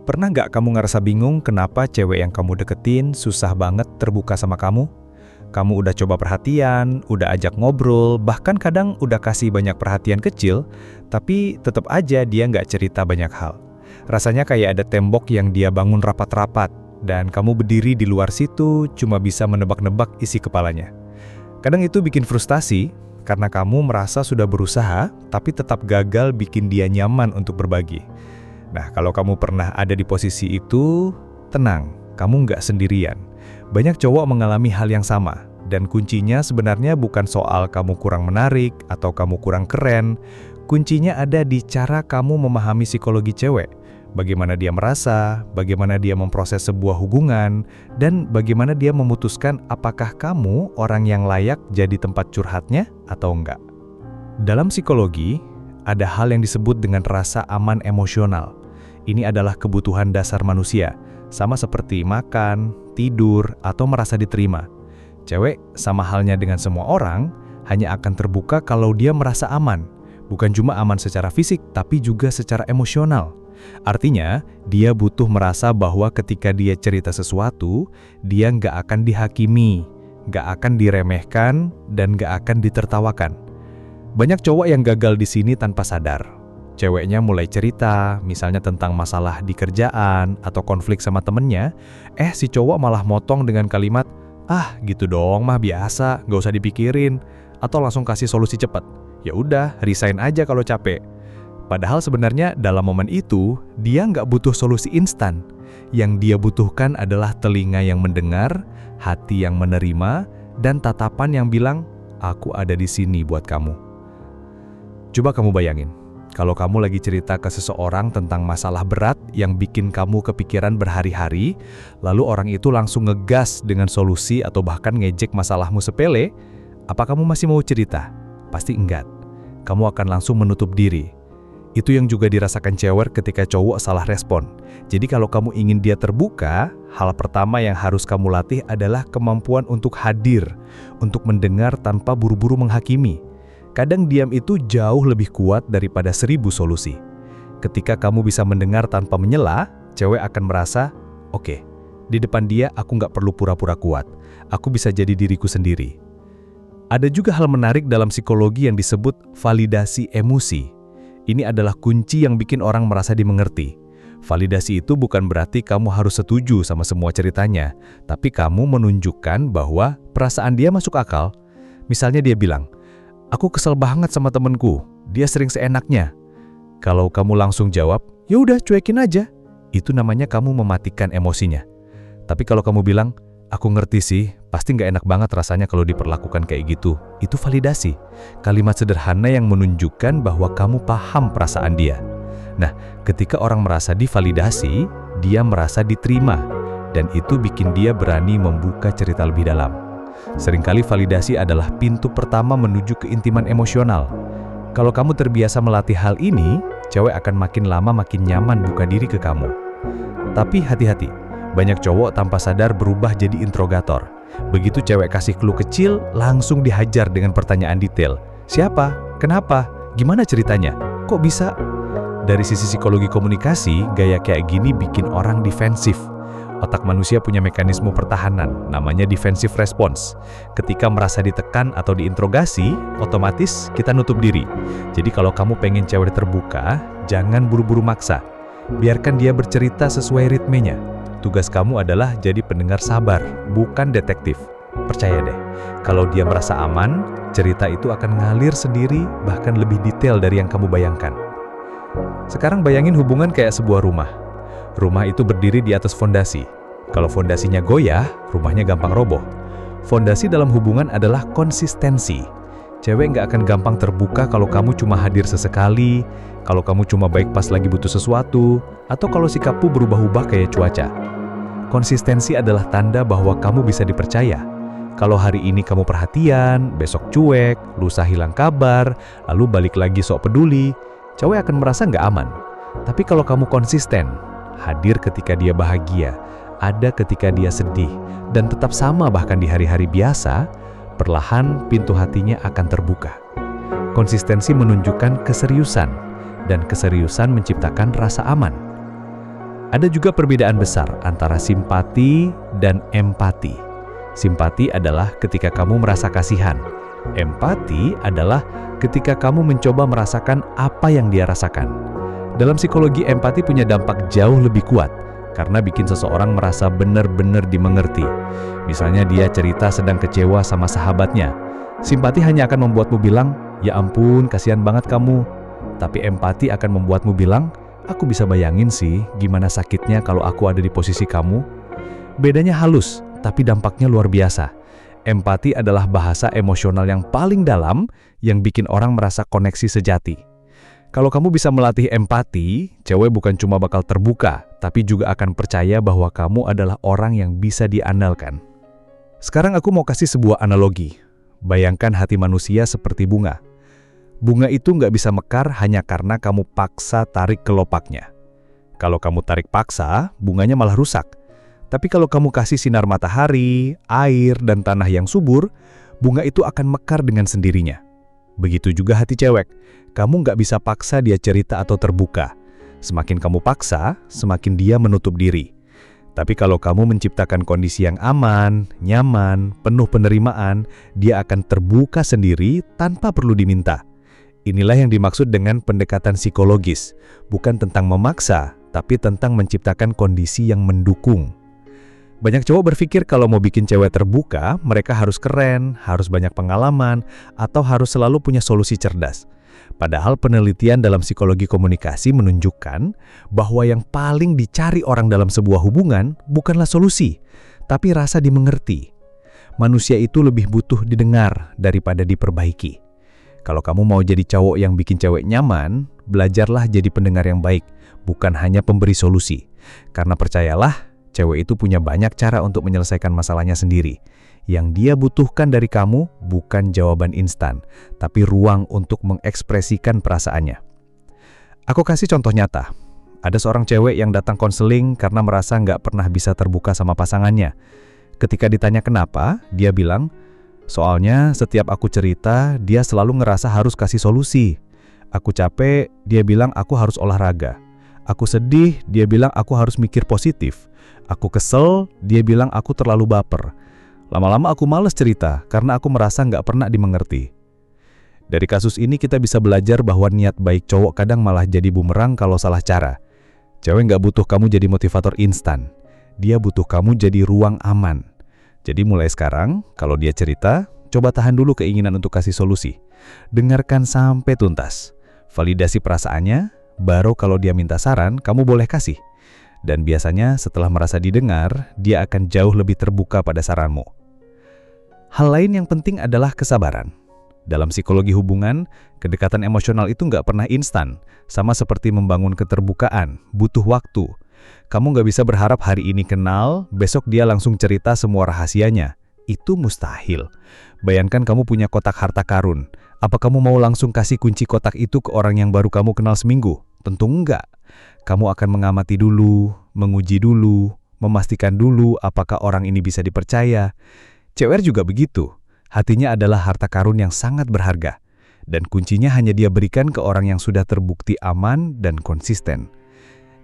Pernah nggak kamu ngerasa bingung kenapa cewek yang kamu deketin susah banget terbuka sama kamu? Kamu udah coba perhatian, udah ajak ngobrol, bahkan kadang udah kasih banyak perhatian kecil, tapi tetap aja dia nggak cerita banyak hal. Rasanya kayak ada tembok yang dia bangun rapat-rapat, dan kamu berdiri di luar situ cuma bisa menebak-nebak isi kepalanya. Kadang itu bikin frustasi, karena kamu merasa sudah berusaha, tapi tetap gagal bikin dia nyaman untuk berbagi. Nah, kalau kamu pernah ada di posisi itu, tenang, kamu nggak sendirian. Banyak cowok mengalami hal yang sama, dan kuncinya sebenarnya bukan soal kamu kurang menarik atau kamu kurang keren. Kuncinya ada di cara kamu memahami psikologi cewek. Bagaimana dia merasa, bagaimana dia memproses sebuah hubungan, dan bagaimana dia memutuskan apakah kamu orang yang layak jadi tempat curhatnya atau enggak. Dalam psikologi, ada hal yang disebut dengan rasa aman emosional. Ini adalah kebutuhan dasar manusia, sama seperti makan, tidur, atau merasa diterima. Cewek, sama halnya dengan semua orang, hanya akan terbuka kalau dia merasa aman. Bukan cuma aman secara fisik, tapi juga secara emosional. Artinya, dia butuh merasa bahwa ketika dia cerita sesuatu, dia nggak akan dihakimi, nggak akan diremehkan, dan nggak akan ditertawakan. Banyak cowok yang gagal di sini tanpa sadar. Ceweknya mulai cerita, misalnya tentang masalah di kerjaan atau konflik sama temennya, si cowok malah motong dengan kalimat, "Ah, gitu dong mah biasa, nggak usah dipikirin," atau langsung kasih solusi cepat. "Ya udah, resign aja kalau capek." Padahal sebenarnya dalam momen itu, dia nggak butuh solusi instan. Yang dia butuhkan adalah telinga yang mendengar, hati yang menerima, dan tatapan yang bilang, "Aku ada di sini buat kamu." Coba kamu bayangin, kalau kamu lagi cerita ke seseorang tentang masalah berat yang bikin kamu kepikiran berhari-hari, lalu orang itu langsung ngegas dengan solusi atau bahkan ngejek masalahmu sepele, apa kamu masih mau cerita? Pasti enggak. Kamu akan langsung menutup diri. Itu yang juga dirasakan cewek ketika cowok salah respon. Jadi kalau kamu ingin dia terbuka, hal pertama yang harus kamu latih adalah kemampuan untuk hadir, untuk mendengar tanpa buru-buru menghakimi. Kadang diam itu jauh lebih kuat daripada 1000 solusi. Ketika kamu bisa mendengar tanpa menyela, cewek akan merasa, oke, di depan dia aku nggak perlu pura-pura kuat. Aku bisa jadi diriku sendiri. Ada juga hal menarik dalam psikologi yang disebut validasi emosi. Ini adalah kunci yang bikin orang merasa dimengerti. Validasi itu bukan berarti kamu harus setuju sama semua ceritanya, tapi kamu menunjukkan bahwa perasaan dia masuk akal. Misalnya dia bilang, "Aku kesel banget sama temenku, dia sering seenaknya." Kalau kamu langsung jawab, "Ya udah cuekin aja." Itu namanya kamu mematikan emosinya. Tapi kalau kamu bilang, "Aku ngerti sih, pasti nggak enak banget rasanya kalau diperlakukan kayak gitu." Itu validasi. Kalimat sederhana yang menunjukkan bahwa kamu paham perasaan dia. Nah, ketika orang merasa divalidasi, dia merasa diterima. Dan itu bikin dia berani membuka cerita lebih dalam. Seringkali validasi adalah pintu pertama menuju keintiman emosional. Kalau kamu terbiasa melatih hal ini, cewek akan makin lama makin nyaman buka diri ke kamu. Tapi hati-hati, banyak cowok tanpa sadar berubah jadi interrogator. Begitu cewek kasih clue kecil, langsung dihajar dengan pertanyaan detail. Siapa? Kenapa? Gimana ceritanya? Kok bisa? Dari sisi psikologi komunikasi, gaya kayak gini bikin orang defensif. Otak manusia punya mekanisme pertahanan, namanya defensive response. Ketika merasa ditekan atau diinterogasi, otomatis kita nutup diri. Jadi kalau kamu pengen cewek terbuka, jangan buru-buru maksa. Biarkan dia bercerita sesuai ritmenya. Tugas kamu adalah jadi pendengar sabar, bukan detektif. Percaya deh, kalau dia merasa aman, cerita itu akan ngalir sendiri, bahkan lebih detail dari yang kamu bayangkan. Sekarang bayangin hubungan kayak sebuah rumah. Rumah itu berdiri di atas fondasi. Kalau fondasinya goyah, rumahnya gampang roboh. Fondasi dalam hubungan adalah konsistensi. Cewek nggak akan gampang terbuka kalau kamu cuma hadir sesekali, kalau kamu cuma baik pas lagi butuh sesuatu, atau kalau sikapmu berubah-ubah kayak cuaca. Konsistensi adalah tanda bahwa kamu bisa dipercaya. Kalau hari ini kamu perhatian, besok cuek, lusa hilang kabar, lalu balik lagi sok peduli, cewek akan merasa nggak aman. Tapi kalau kamu konsisten, hadir ketika dia bahagia, ada ketika dia sedih, dan tetap sama bahkan di hari-hari biasa, perlahan pintu hatinya akan terbuka. Konsistensi menunjukkan keseriusan, dan keseriusan menciptakan rasa aman. Ada juga perbedaan besar antara simpati dan empati. Simpati adalah ketika kamu merasa kasihan. Empati adalah ketika kamu mencoba merasakan apa yang dia rasakan. Dalam psikologi, empati punya dampak jauh lebih kuat karena bikin seseorang merasa benar-benar dimengerti. Misalnya dia cerita sedang kecewa sama sahabatnya. Simpati hanya akan membuatmu bilang, "Ya ampun, kasihan banget kamu." Tapi empati akan membuatmu bilang, "Aku bisa bayangin sih gimana sakitnya kalau aku ada di posisi kamu." Bedanya halus, tapi dampaknya luar biasa. Empati adalah bahasa emosional yang paling dalam yang bikin orang merasa koneksi sejati. Kalau kamu bisa melatih empati, cewek bukan cuma bakal terbuka, tapi juga akan percaya bahwa kamu adalah orang yang bisa diandalkan. Sekarang aku mau kasih sebuah analogi. Bayangkan hati manusia seperti bunga. Bunga itu nggak bisa mekar hanya karena kamu paksa tarik kelopaknya. Kalau kamu tarik paksa, bunganya malah rusak. Tapi kalau kamu kasih sinar matahari, air, dan tanah yang subur, bunga itu akan mekar dengan sendirinya. Begitu juga hati cewek. Kamu nggak bisa paksa dia cerita atau terbuka. Semakin kamu paksa, semakin dia menutup diri. Tapi kalau kamu menciptakan kondisi yang aman, nyaman, penuh penerimaan, dia akan terbuka sendiri tanpa perlu diminta. Inilah yang dimaksud dengan pendekatan psikologis, bukan tentang memaksa, tapi tentang menciptakan kondisi yang mendukung. Banyak cowok berpikir kalau mau bikin cewek terbuka, mereka harus keren, harus banyak pengalaman, atau harus selalu punya solusi cerdas. Padahal penelitian dalam psikologi komunikasi menunjukkan bahwa yang paling dicari orang dalam sebuah hubungan bukanlah solusi, tapi rasa dimengerti. Manusia itu lebih butuh didengar daripada diperbaiki. Kalau kamu mau jadi cowok yang bikin cewek nyaman, belajarlah jadi pendengar yang baik, bukan hanya pemberi solusi. Karena percayalah, cewek itu punya banyak cara untuk menyelesaikan masalahnya sendiri. Yang dia butuhkan dari kamu bukan jawaban instan, tapi ruang untuk mengekspresikan perasaannya. Aku kasih contoh nyata. Ada seorang cewek yang datang konseling karena merasa nggak pernah bisa terbuka sama pasangannya. Ketika ditanya kenapa, dia bilang, "Soalnya setiap aku cerita, dia selalu ngerasa harus kasih solusi. Aku capek, dia bilang aku harus olahraga. Aku sedih, dia bilang aku harus mikir positif. Aku kesel, dia bilang aku terlalu baper. Lama-lama aku males cerita karena aku merasa nggak pernah dimengerti." Dari kasus ini kita bisa belajar bahwa niat baik cowok kadang malah jadi bumerang kalau salah cara. Cewek nggak butuh kamu jadi motivator instan. Dia butuh kamu jadi ruang aman. Jadi mulai sekarang, kalau dia cerita, coba tahan dulu keinginan untuk kasih solusi. Dengarkan sampai tuntas. Validasi perasaannya, baru kalau dia minta saran, kamu boleh kasih. Dan biasanya setelah merasa didengar, dia akan jauh lebih terbuka pada saranmu. Hal lain yang penting adalah kesabaran. Dalam psikologi hubungan, kedekatan emosional itu nggak pernah instan. Sama seperti membangun keterbukaan, butuh waktu. Kamu nggak bisa berharap hari ini kenal, besok dia langsung cerita semua rahasianya. Itu mustahil. Bayangkan kamu punya kotak harta karun. Apa kamu mau langsung kasih kunci kotak itu ke orang yang baru kamu kenal seminggu? Tentu enggak. Kamu akan mengamati dulu, menguji dulu, memastikan dulu apakah orang ini bisa dipercaya. Cewek juga begitu. Hatinya adalah harta karun yang sangat berharga. Dan kuncinya hanya dia berikan ke orang yang sudah terbukti aman dan konsisten.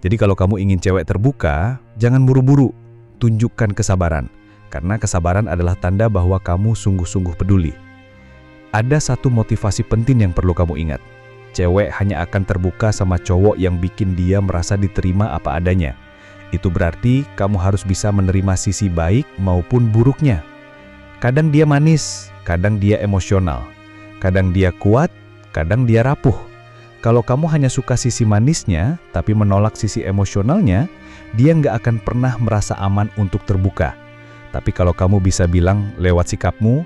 Jadi kalau kamu ingin cewek terbuka, jangan buru-buru. Tunjukkan kesabaran. Karena kesabaran adalah tanda bahwa kamu sungguh-sungguh peduli. Ada satu motivasi penting yang perlu kamu ingat. Cewek hanya akan terbuka sama cowok yang bikin dia merasa diterima apa adanya. Itu berarti kamu harus bisa menerima sisi baik maupun buruknya. Kadang dia manis, kadang dia emosional. Kadang dia kuat, kadang dia rapuh. Kalau kamu hanya suka sisi manisnya, tapi menolak sisi emosionalnya, dia nggak akan pernah merasa aman untuk terbuka. Tapi kalau kamu bisa bilang lewat sikapmu,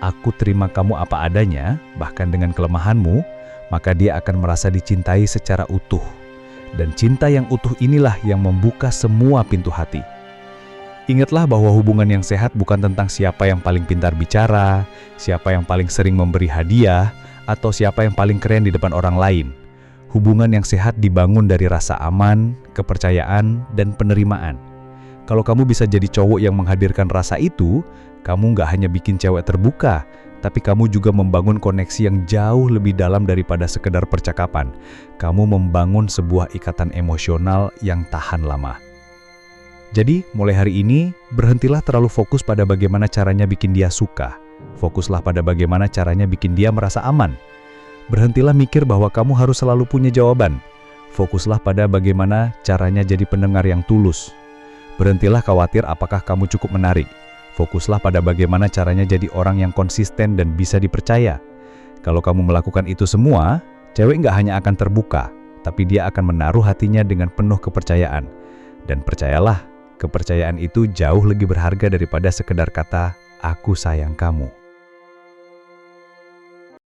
"Aku terima kamu apa adanya, bahkan dengan kelemahanmu," maka dia akan merasa dicintai secara utuh. Dan cinta yang utuh inilah yang membuka semua pintu hati. Ingatlah bahwa hubungan yang sehat bukan tentang siapa yang paling pintar bicara, siapa yang paling sering memberi hadiah, atau siapa yang paling keren di depan orang lain. Hubungan yang sehat dibangun dari rasa aman, kepercayaan, dan penerimaan. Kalau kamu bisa jadi cowok yang menghadirkan rasa itu, kamu nggak hanya bikin cewek terbuka, tapi kamu juga membangun koneksi yang jauh lebih dalam daripada sekedar percakapan. Kamu membangun sebuah ikatan emosional yang tahan lama. Jadi, mulai hari ini, berhentilah terlalu fokus pada bagaimana caranya bikin dia suka. Fokuslah pada bagaimana caranya bikin dia merasa aman. Berhentilah mikir bahwa kamu harus selalu punya jawaban. Fokuslah pada bagaimana caranya jadi pendengar yang tulus. Berhentilah khawatir apakah kamu cukup menarik. Fokuslah pada bagaimana caranya jadi orang yang konsisten dan bisa dipercaya. Kalau kamu melakukan itu semua, cewek nggak hanya akan terbuka, tapi dia akan menaruh hatinya dengan penuh kepercayaan. Dan percayalah, kepercayaan itu jauh lebih berharga daripada sekedar kata, "Aku sayang kamu."